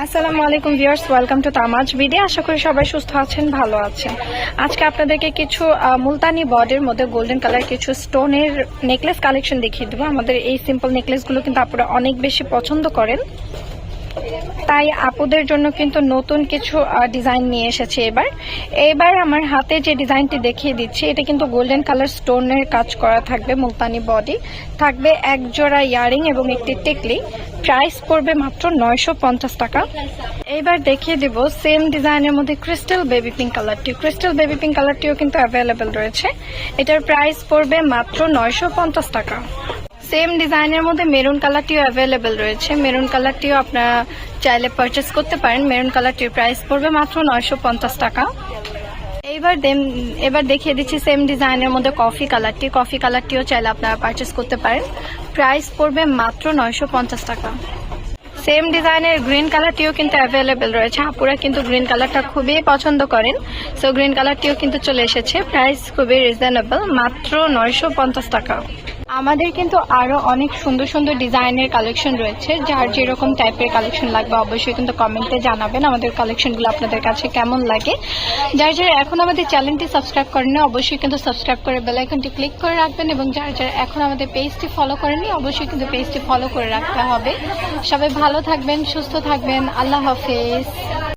আসসালামু আলাইকুম viewers, welcome to তামাজ video. আশা করি সবাই সুস্থ আছেন, ভালো আছেন। আজকে আপনাদেরকে কিছু মুলতানি বডির মধ্যে গোল্ডেন কালার কিছু স্টোনের নেকলেস কালেকশন দেখিয়ে দেবো। আমাদের এই সিম্পল নেকলেসগুলো কিন্তু আপনারা অনেক বেশি পছন্দ করেন, তাই আপুদের জন্য কিন্তু নতুন কিছু ডিজাইন নিয়ে এসেছে। এবার আমার হাতে যে ডিজাইনটি দেখিয়ে দিচ্ছি, এটা কিন্তু গোল্ডেন কালার স্টোনের কাজ করা থাকবে। মুলতানি বডি থাকবে, এক জোড়া ইয়ারিং এবং একটি টিকলি। প্রাইস পড়বে মাত্র 950 টাকা। এবার দেখিয়ে দিব সেম ডিজাইনের মধ্যে ক্রিস্টাল বেবি পিঙ্ক কালারটি। ক্রিস্টাল বেবি পিঙ্ক কালারটিও কিন্তু অ্যাভেলেবেল রয়েছে। এটার প্রাইস পড়বে মাত্র 950 টাকা। সেম ডিজাইনের মধ্যে মেরুন কালারটিও অ্যাভেলেবেল রয়েছে। মেরুন কালারটিও আপনারা চাইলে পারচেস করতে পারেন। মেরুন কালারটির প্রাইস পড়বে মাত্র 950 টাকা। এবার দেখিয়ে দিচ্ছি সেম ডিজাইনের মধ্যে কফি কালারটি। কফি কালারটিও চাইলে আপনারা পারচেস করতে পারেন। প্রাইস পড়বে মাত্র 950 টাকা। সেম ডিজাইনের গ্রিন কালারটিও কিন্তু অ্যাভেলেবেল রয়েছে। আপুরা কিন্তু গ্রিন কালারটা খুবই পছন্দ করেন, সো গ্রিন কালারটিও কিন্তু চলে এসেছে। প্রাইস খুবই রিজনেবল, মাত্র 950 টাকা। আমাদের কিন্তু আরো অনেক সুন্দর সুন্দর ডিজাইনের কালেকশন রয়েছে। যার যেরকম টাইপের কালেকশন লাগবে অবশ্যই কিন্তু কমেন্টে জানাবেন আমাদের কালেকশনগুলো আপনাদের কাছে কেমন লাগে। যারা এখন আমাদের চ্যানেলটি সাবস্ক্রাইব করেনি অবশ্যই কিন্তু সাবস্ক্রাইব করে বেল আইকনটি ক্লিক করে রাখবেন, এবং যারা এখন আমাদের পেজটি ফলো করেনি অবশ্যই কিন্তু পেজটি ফলো করে রাখতে হবে। সবাই ভালো থাকবেন, সুস্থ থাকবেন। আল্লাহ হাফেজ।